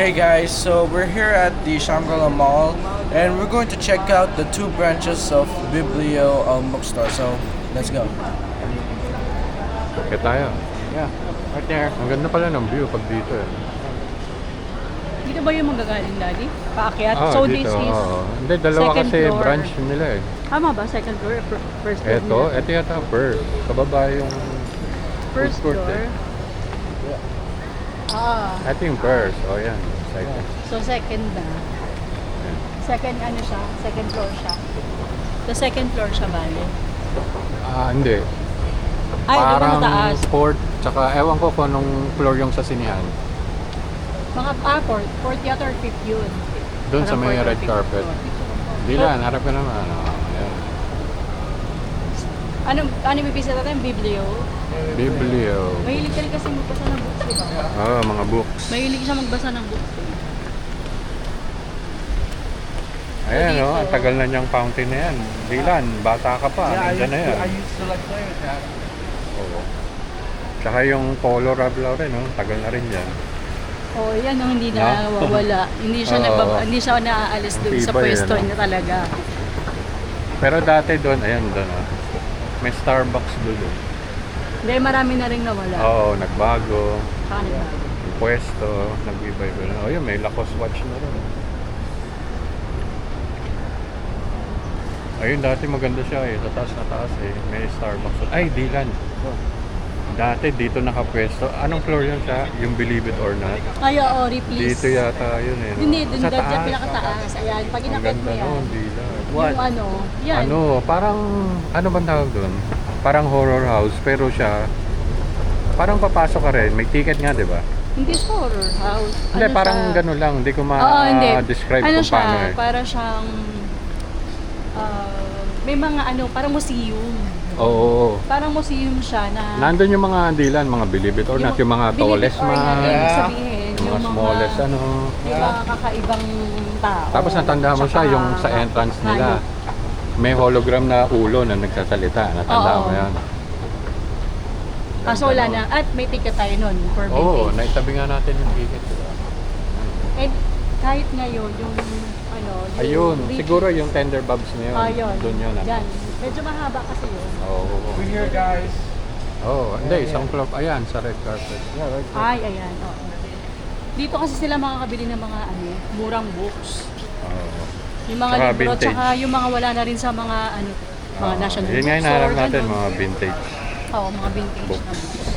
Hey guys, so we're here at the Shangri-La Mall and we're going to check out the two branches of Biblio bookstore. So let's go. Kaya tayo. Yeah, right there. Ang ganda pala ng view pag dito eh. Dito ba yung magagaling daddy? Paakyat? Ah, So dito, this is oo. Hindi, dalawa second kasi floor. branch nila eh. Tama ba? Second floor? First floor? Ito nila? yata first. Sa baba yung First food court floor? eh. Ah. Ito yung first. O yan. Second. So second na. Second ano siya? Second floor siya. So second floor siya bali. Ah, hindi. Ay, doon Parang sa taas. fourth. Tsaka ewan ko kung anong floor yung sa sinihan. Mga fourth yata or fifth yun. Doon sa Parang may fourth or red fifth carpet. floor. Dilan, harap ka naman. Ayan. Ano bibisa natin? Biblio? Biblio. Mahilig ka rin kasi magbasa ng books, di ba? Ah, mga books. Mahilig siya magbasa ng books. Ayan dito. o, ang tagal na niyang fountain na yan. Dilan, bata ka pa. Nandiyan na yan. I used to like playing with that. Oo. Tsaka yung polo rablaw rin, no? Tagal na rin yan. Oh, yan ang hindi No? na nawawala. Hindi siya Oo. hindi siya naaalis doon sa Tibay, pwesto ano? niya talaga. Pero dati doon, ayan doon, may Starbucks doon. Hindi, marami na rin nawala. Oo, nagbago. Kanila. Yung pwesto, nag-iba-iba na. Oh, yun, may Lacoste watch na rin. Ayun, dati maganda siya eh. Sa taas na taas eh. May Starbucks. Ay, Dilan. Dati dito nakapwesto. Anong floor yun siya? Yung Believe It or Not? Ay, oo, please. Dito yata yun eh. No? Hindi, doon Sa dyan taas. pinakataas. Ayan, pag Ang inakit ganda mo yan. nun, Dilan. What? Yung ano, yan. Ano, parang, ano bang tawag doon? Parang horror house, pero siya, parang papasok ka rin, may ticket nga, di ba? Hindi sa horror house. Hindi, Ano parang siya? gano'n lang, hindi ko Oo, hindi. ma-describe Ano kung siya, paano eh. para siyang, may mga ano, parang museum. Oo. Parang museum siya na, Nandun yung mga dilan, mga Believe It or Not, yung mga Believe tallest it or not, man, ibig sabihin, yung mga smallest ano. Yung mga kakaibang tao. Tapos natanda mo siya Tsaka, yung sa entrance nila. hayop. May hologram na ulo na nagsasalita, natanda Oo. mo yan. Kaso wala na. At may ticket tayo nun for vintage. Oo, naitabi nga natin yung ticket. Diba? And kahit ngayon, yung ano, yung Ayun, vintage- siguro yung tender bobs na yun. Ayun. Doon yun. Ano? Yan. Medyo mahaba kasi yun. Oo. We're here guys. Oh, hindi, Yeah, isang club. Ayan, sa red carpet. Yeah, right there. Ay, ayan. Oo. Dito kasi sila makakabili ng mga ano, murang books. Oo. Yung mga Tsaka libro, vintage. tsaka yung mga wala na rin sa mga ano, mga national Yun nga yung bookstore, nahanap natin, ganun. mga vintage. Oo, mga vintage Books. na books.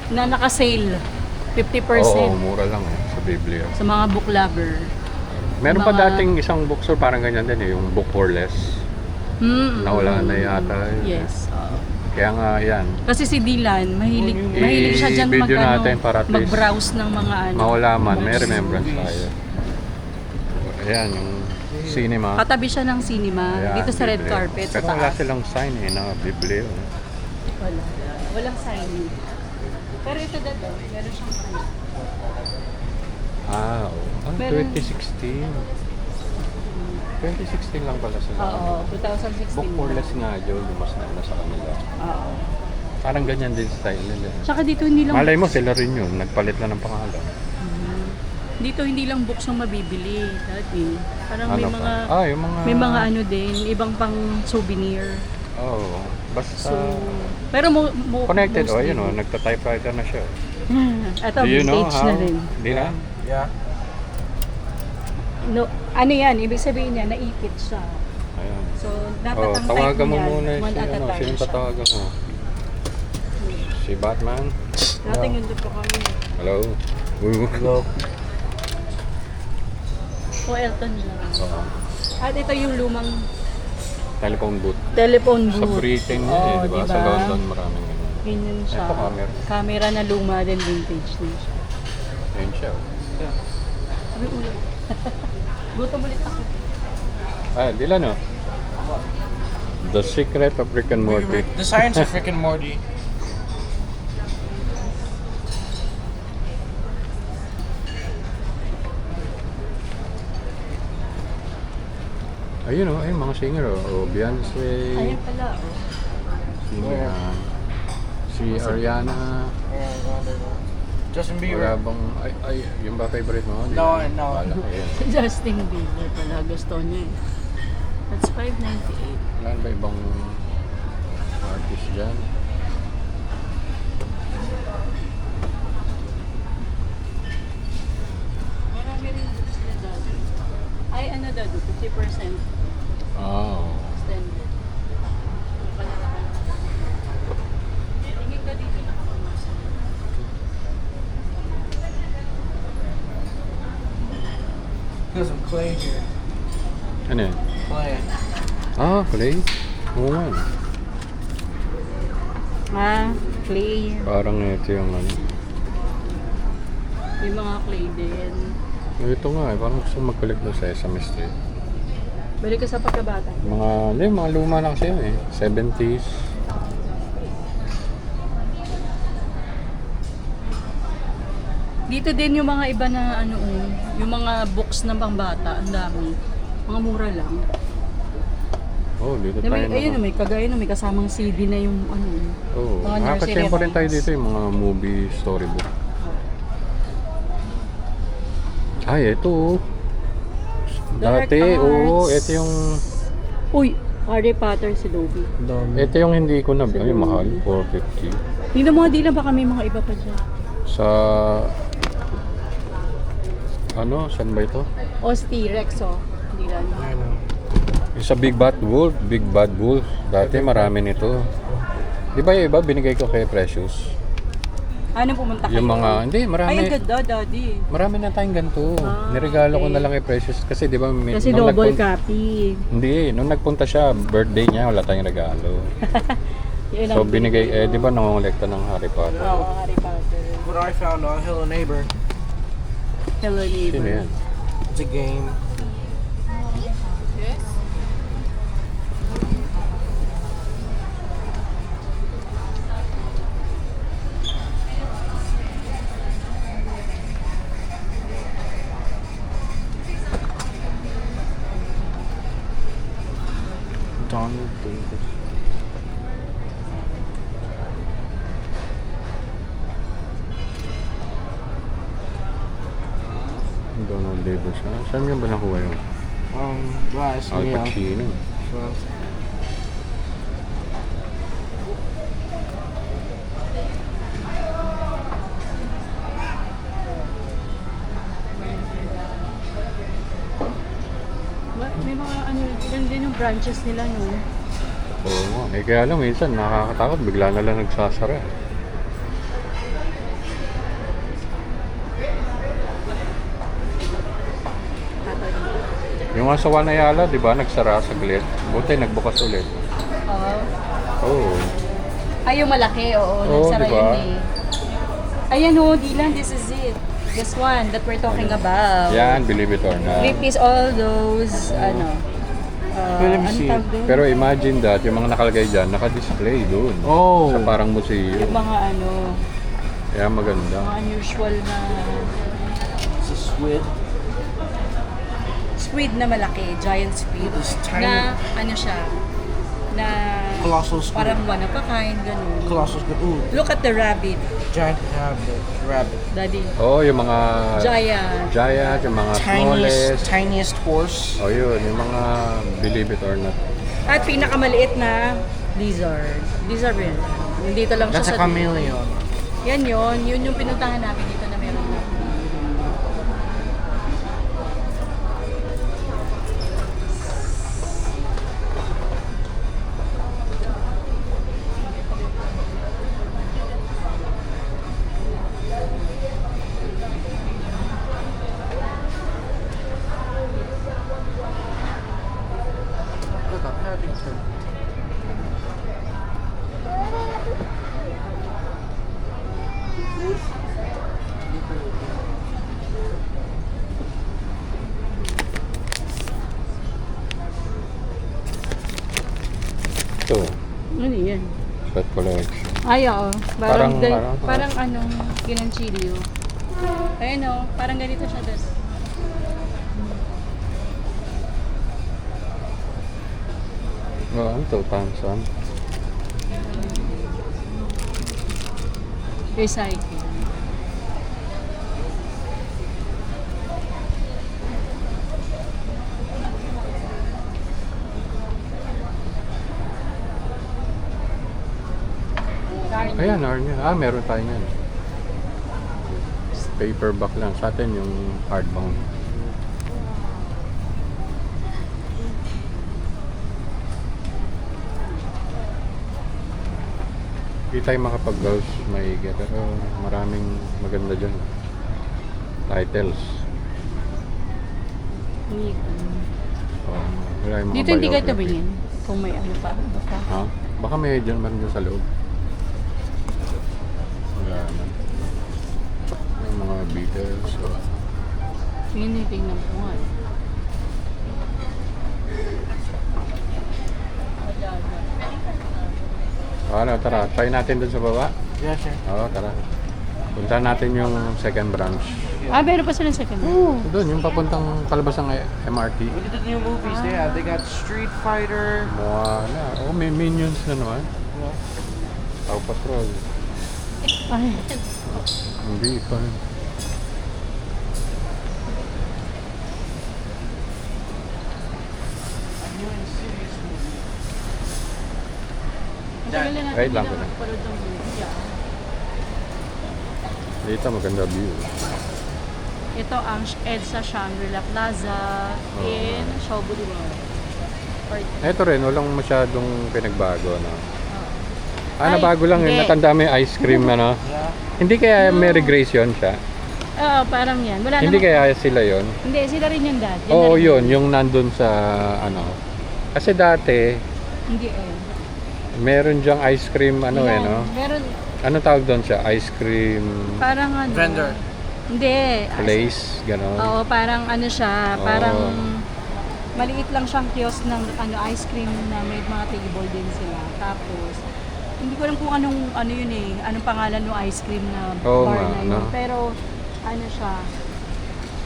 Na naka-sale. 50% Oo, mura lang eh, sa Biblia. sa mga book lover. Meron pa Mga- dating isang bookstore parang ganyan din eh, yung Book for Less. Nawala na yata yun. Yes. oo. Kaya nga yan, Kasi si Dylan, mahilig siya dyan I-video natin para at least mag-browse ng mga ano. mawala man, may books. remembrance tayo. Ayan, yung cinema. Katabi siya ng cinema, Ayan, dito sa red Biblia. carpet, sa Pero wala taas. silang sign eh, na Biblia. Wala. Walang sign. Pero ito dito, meron siyang sign. Ah, Meron. 2016. 2016 lang pala sila. Oo, 2016. Book for Less nga, Joe, lumas na sa kanila. Oo. Parang ganyan din style nila. Tsaka dito hindi lang Malay mo, sila rin yun. Nagpalit lang ng pangalan. dito hindi lang books ang mabibili dati. Parang may Ano pa? mga Yung mga... may mga ano din, ibang pang souvenir. Oo. Basta... So, pero connected. mostly- Yun nagta-typewriter na siya. Ito, Do you know vintage how? na rin. Di na? Yeah. No, ano yan, ibig sabihin niya, naipit siya. Ayan. So, dapat ang type tawagan mo niyan, muna one si, at a time sinong siya. tatawagan mo? Si Batman? Dating nandun po kami. Hello? Woo. Hello. O Elton John. Oo. At ito yung lumang Telephone booth. telephone Sa booth. Britain yun Oo, eh, di ba? Sa London maraming ganun. Ganyan siya. Ito, camera. Camera na luma din, vintage din siya. Ayun siya. Sabi ulit. Gutom ulit ako. Dila no? The Secret of Rick and Morty. The Science of Rick and Morty. Ayun ayun mga singer Beyonce. Ayan pala, oh. Sino yan? Si Ariana. Justin Wala Bieber. bang, ay, yung ba favorite mo? Di No, ba? no. Wala ko yun. Si Justin Bieber pala, gusto niya eh. That's 598. Wala ba ibang artist dyan? Marami rin sila dati. Ay, ano daw, 50% Oh. extended. Tingin ka dito nakapamasok. There's some clay here. Ano yan? Clay. Ah, play? Oo nga. Ah, clay. Parang ito yung ano. Yung mga clay din. Ito nga eh, parang gusto mag-collect doon sa Sesame Street. Balik ka sa pagkabata. Hindi, mga luma na kasi yun eh. 70s. Dito din yung mga iba na ano, yung mga books ng pangbata, ang dami. Mga mura lang. Oh, dito Na tayo may, ayun, may kagaya na may kasamang CD na yung ano. Oo. mga nursery Nakaka-tempo rin tayo rhymes. dito yung mga movie storybook. Ay, ito oh. Dark Dati, oo. Arts. Ito yung... Uy, Harry Potter si Dobby. Ito yung hindi ko na... Ay, mahal. 450. Tingnan mo nga, di lang baka may mga iba pa dyan. Sa... Ano? Saan ba ito? O, T-Rex, oh. Hindi lang. I know. Yung sa Big Bad Wolf. Big Bad Wolf. Dati marami nito. Di ba yung iba binigay ko kay Precious? Ano pumunta kayo? Yung mga... Hindi, Ay, ang marami. ganda, daddy. Marami na tayong ganito. Ah, Niregalo ko okay. na lang kay Precious kasi di ba Kasi nung double nagpunta- copy. Hindi, nung nagpunta siya, birthday niya, wala tayong regalo. Yun So ang binigay, di ba nangongolekta ng Harry Potter? Oo, Harry Potter. What I found on Hello Neighbor. Hello, neighbor. Sino yan? It's a game. Yes? Donald Davis. Donald Davis. Saan nga ba nakuha yun? Last Al meal. Pacino. Well, May mga ano, ilan din yung branches nila, no? Oo nga. Eh kaya lang minsan nakakatakot, bigla na lang nagsasara. Yung nga sa Wanayala, di ba, nagsara saglit. Buti, nagbukas ulit. Oo. Oo. Ay, yung malaki, oo. Oo, Nagsara diba? yun eh. Ayan o, Dylan, this is it. This one that we're talking about. Yan, believe it or not. Replace all those, ano. Let me ano see. tawag doon? Pero imagine that, yung mga nakalagay dyan, naka-display doon. Oh. Sa parang museo. Yung mga ano, Kaya maganda. mga unusual na it's a squid. squid na malaki, giant squid. This tiny- Na, ano siya, na Colossal squid. parang one of a kind, ganun. Colossal squid. Ooh, Look at the rabbit, giant rabbit. daddy. Oo, yung mga... Giant. Giant, yung mga smallest. Tiniest horse. O yun, yung mga believe it or not. At pinakamaliit na lizard. Lizard rin. Nandito lang That's siya a sa... chameleon. Yan yun yung pinuntahan namin dito na meron na. Look at Paddington. Ito, Ano yan? pet collection. Ay, oo. Parang- Parang, parang- anong ginanchilyo. Ayun o, parang ganito siya doon. Oh, ano to? Tansan. Recycle. Ayan, Narnia. Ah, meron tayo yan. Paperback lang. Sa atin yung hardbound. Hindi tayo makapag-browse maigi, pero maraming maganda dyan. Titles. Wala yung mga Dito hindi kayo biography. tabingin. Kung may ano pa. Baka. Ha? Baka may dyan man dyan sa loob. Wala naman. Yung mga Beatles. So. Yun yung tingnan ko nga. Ano, tara. Try natin dun sa baba. Yeah, sure. Oo, tara. Punta natin yung second branch. Ah, meron pa silang second. Doon, yung papuntang palabas ng MRT. Look at the new movies they have. They got Street Fighter. Wala. Oh, may Minions na naman. Yeah. Paw Patrol. Ay, Hindi pa. matagal na natin Wait lang, hindi wait lang. nakapanood ng movie. Dito maganda view. Ito ang EDSA Shangri-La Plaza in Shaw Boulevard. Ito rin, walang masyadong pinagbago. No? Ay, Nabago lang yun. hindi. Natanda mo yung ice cream, ano? Yeah. Hindi kaya Mary Grace yun siya? Oo, parang yan. Wala Hindi namang- kaya sila yun? Hindi, sila rin yung dad. Yan Oo, na rin. yun. Yung nandun sa, ano. Kasi dati, Hindi, eh. meron dyang ice cream, ano Yan. no? Meron, Ano tawag doon siya? Ice cream parang ano. Vendor. Hindi. place, gano'n. Oo, parang ano siya, Oo. parang maliit lang siyang kiosk ng ano ice cream na may mga table din sila. Tapos, hindi ko alam kung ano yun eh, anong pangalan ng ice cream na Oo bar nga, na yun. no? Pero, ano siya,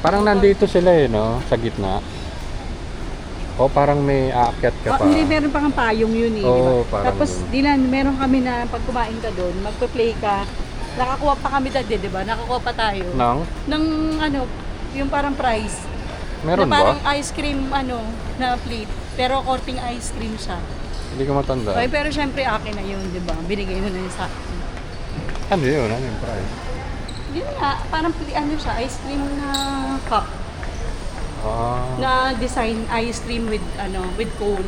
Parang nandito sila eh, no? Sa gitna. O parang may aakyat ka pa. hindi, meron pang payong yun eh, Oo, di ba? parang Tapos, dun. dinan, meron kami na pag kumain ka doon, magpe-play ka, nakakuha pa kami dati, di ba? Nakakuha pa tayo. Nang? Ng ano, yung parang prize. Meron na parang ba? ice cream, ano, na plate. Pero korting ice cream siya. Hindi ko matanda. Okay, pero syempre akin na yun, di ba? Binigay mo na yun sa akin. Ano yun? Ano yung price? Yun nga, parang ano siya, ice cream na cup. Ah, Na design ice cream with, ano, with cone.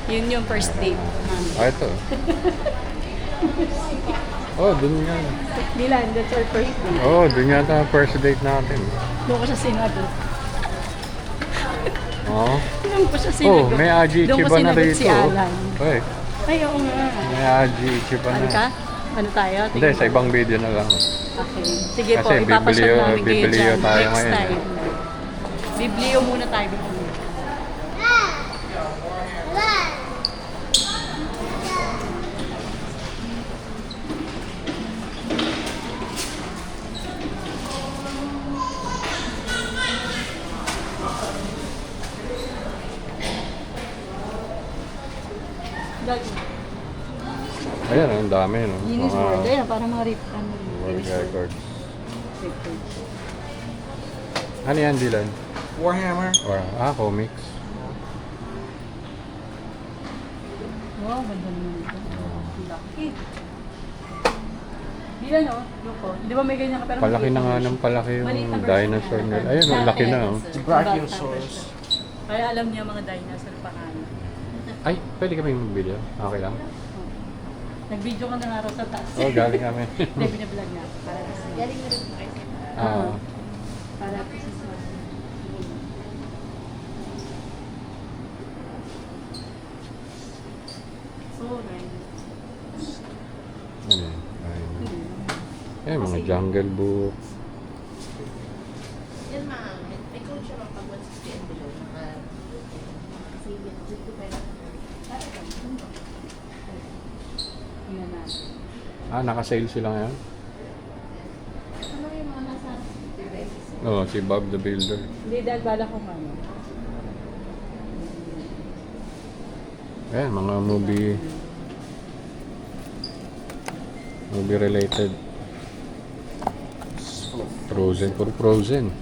Yun yung first date namin. ito. Oh, dun nga. Milan, that's our first date. Oh, dun yata ang first date natin. Doon ko siya sinagot. Oh. Doon ko siya Oh, sinagot. may Aji Doon ko Ichiban na sinagot rito. si Alan. Oy, Ay, oo nga. may Aji Ichiban Ano ka? na. Ano tayo? Hindi, Tingin sa ko. ibang video na lang. Okay. Sige po, Kasi ipapasyal biblio- namin kayo biblio dyan tayo next ngayon, time. Biblio muna tayo. Dog. Ayan, ang dami, no? Guinness Mga World. Ayun, parang mga ano, world Guinness World. records. Records. Ano yan, Dylan? Warhammer. Or, comics. Wow, ganda naman ito. Laki. Bila no? Loko. Di ba may ganyan ka pero Palaki maliit na nga version. ng palaki yung Maliit na version dinosaur nga. nila. Ayun, ang laki na, oh. Brachiosaurus. Kaya alam niya mga dinosaur pa nga. Ay, pwede kami mag-video? Okay lang? Nag-video ka na nga raw sa taas. Oh, galing kami. Hindi, binablog niya. Para kasi. Galing na rin kayo. Ah, Para kasi sa... So, right. ano yun? Ay, mga Jungle Book. Yan ma'am, may coach siya pag 160 and below. Kasi yun, dito pa yun. Tingnan natin. Naka-sale sila ngayon? Ano yung mga nasa devices? Oo, si Bob the Builder. Hindi, dahil bala ko ano. Ayan, mga movie related. Frozen, puro Frozen.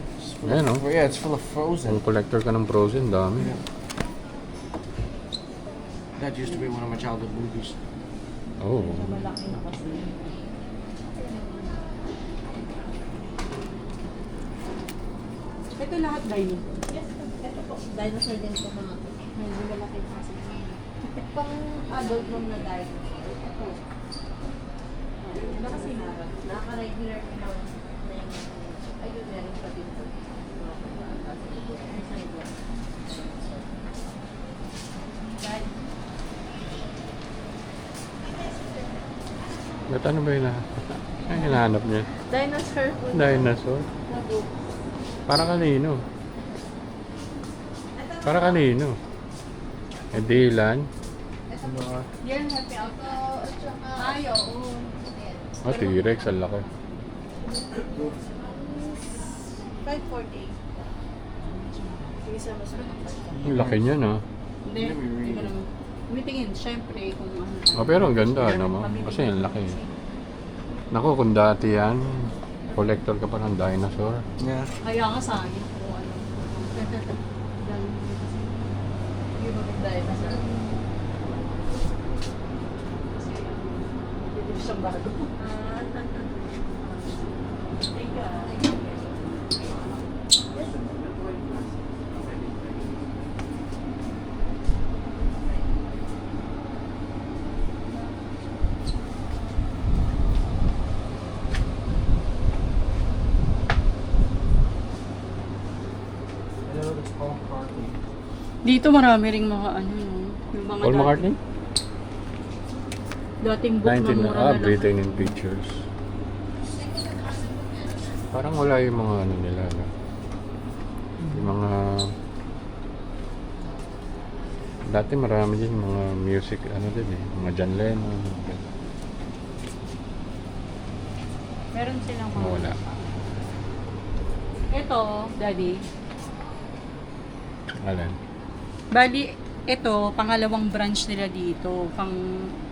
Ayan, oh. Oh, yeah, it's full of Frozen. Kung collector ka ng Frozen, dami. That used to be one of my childhood movies. Oh. Medyo malaki na kasi. Ito lahat dinosaur. Yes, ito po. Dinosaur din po mga to. Medyo malaki kasi. Pang adult room na dinosaur. Ito. Nakaka-regular ko na yung ayun, meron pa din po. Ba't ano ba yun ay, hinahanap niya? Dinosaur po. Dinosaur? Na book. Para kanino? Para kanino? Eh, Dylan? Yan, happy auto. At saka... Ay, oo. Oh, T-Rex, ang laki. 548. Sige, sa mas Ang laki niya, no? Hindi, hindi ko naman. Tumitingin, syempre, kung ano. Oh, pero ang ganda naman. Kasi ang laki. Naku, kung dati yan, collector ka pa ng dinosaur. Yeah. Kaya nga sa akin, kung ano. Yung mga dinosaur. Hindi siyang bago. Teka. Hello, it's Paul McCartney. Dito marami ring mga ano, no? Yung mga Paul McCartney? dating book na 19, mura na lang. Britain in Pictures. Parang wala yung mga ano nila, no? Yung mga... Dati marami din mga music, ano din eh, mga John Lennon. Meron silang mga... Wala. Ito, Daddy. Alin? Bali, ito, pangalawang branch nila dito.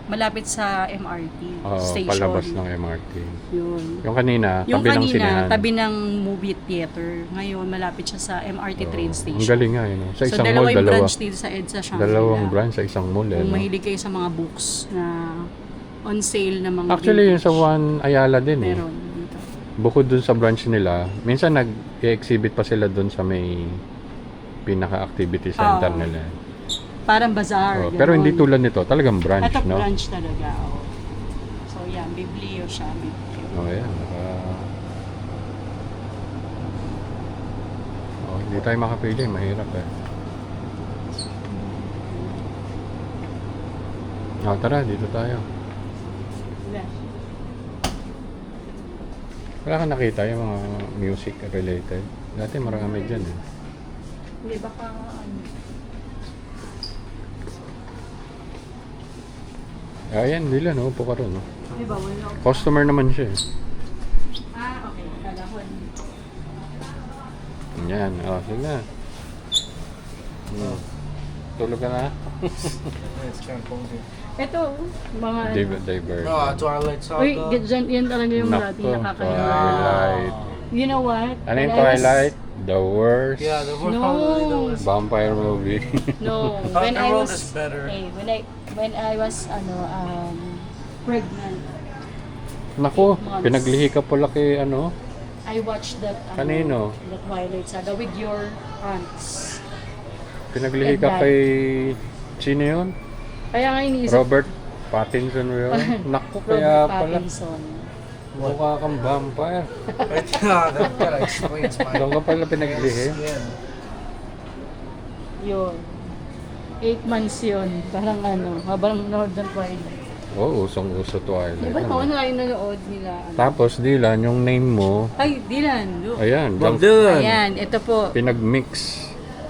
Malapit sa MRT Oo, station. palabas ng MRT. Yun. Yung kanina, Yung tabi ng kanina, sinehan. tabi ng movie theater. Ngayon, malapit siya sa MRT train Oo, station. Ang galing nga yun. Sa So, isang dalawa mall, yung dalawa. branch dito sa EDSA Shangri-La. Dalawang branch sa isang mall. Eh, Kung no? mahilig kayo sa mga books na on sale na mga Actually, yung sa One Ayala din eh. meron dito. Bukod dun sa branch nila, minsan nag-exhibit pa sila dun sa may pinaka-activity center Oo. nila. Parang bazaar. Oh, pero hindi ganon. tulad nito, talagang branch, Ito no? branch talaga. Oh. So yan, Biblio siya. Biblio. Oh, yan. Oh, hindi tayo makapili, mahirap eh. Oh, tara, dito tayo. Wala. Wala kang nakita yung mga music related. Dati marami dyan eh. Hindi, baka ano. Ayan, Dylan, no? Upo ka ron, no? Di ba, wala. Customer naman siya eh. Okay. Kala ko. Yan, oh, sige na. Tulog ka na? It's kind of cozy. Ito, mga... Diver. Oh, Twilight Saga. Uy, yan talaga yung marati nakakaya. Twilight. You know what? Ano yung When I was- Twilight? The worst Yeah, the world No. probably the worst. vampire movie. No, How when the I world was... is better. when I was, pregnant, Naku, Months. pinaglihi ka pala kay ano? I watched that, Kanino? the Twilight Saga with your aunts. Pinaglihi And ka that. kay... Sino yun? Kaya nga iniisip Robert Pattinson mo yun? Naku, kaya Robert pala. Pattinson. Mukha kang vampire. Right, yeah, that kind of explains my Doon ka pala pinaglihi. skin. Yun. 8 months yun. Parang habang nanood ng Twilight. Oo, usong-uso Twilight. Diba ito, ano yung nanood nila? Tapos, Dylan, yung name mo, Ay, Dylan. Look. ayan, Bob Bob Dylan. Ayan, ito po. pinag-mix.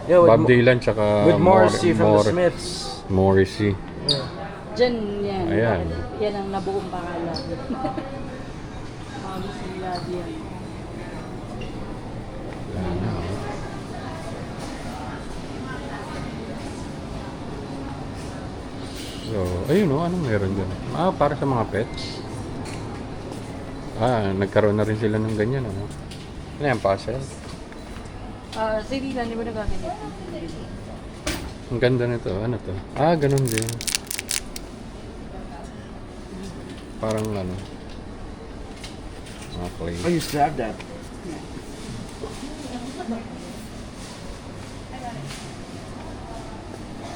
Yeah, with, Bob Dylan tsaka with Morrissey from the Smiths. Morrissey. Yeah. Diyan, yan. Ayan. Yan ang nabuong pangalan. Morrissey Love yan. Wala na, oh. So, ayun o, anong meron dyan? Ah, para sa mga pets. Ah, nagkaroon na rin sila ng ganyan, ano? Ano yan, puzzle? Si Dylan, di ba nagaganito? Ang ganda nito, ano to? Ah, ganun din. Parang ano. Mga clay. I used to have that.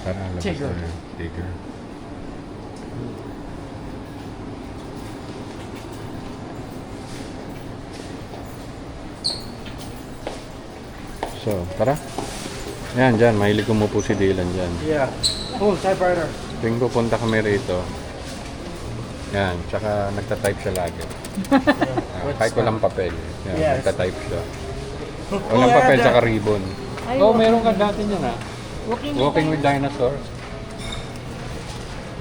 Parang labas Tigger. na yun. Tigger. So, tara. Yan, dyan. Mahilig umupo si Dylan dyan. Yeah. Oh, typewriter. Tuwing pupunta kami rito, yan, tsaka nagta-type siya lagi. Kahit walang papel. Yan, Yes. nagta-type siya. Oh, Walang I had papel that. tsaka ribbon. Ay, Oh, meron ka dati niyan ah. Walking with Dinosaurs.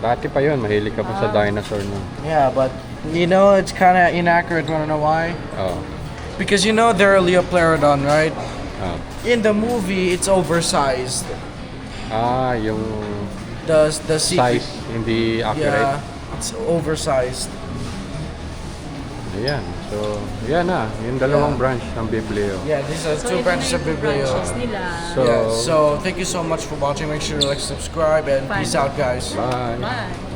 Dati pa yun, mahilig ka pa sa dinosaur nun. Yeah, but you know it's kind of inaccurate. Wanna know why? Oh. Because you know they're a Leopleurodon, right? Oh. In the movie, it's oversized. Ah, yung The secret. size hindi accurate. Yeah, it's oversized. Ayan. So, yan na. Yung dalawang branch ng Biblio. Yeah, these are So, two ito branches na of yung Biblio. branches nila. So, Yeah, so thank you so much for watching. Make sure to like, subscribe, and Fine. peace out, guys. bye. Bye.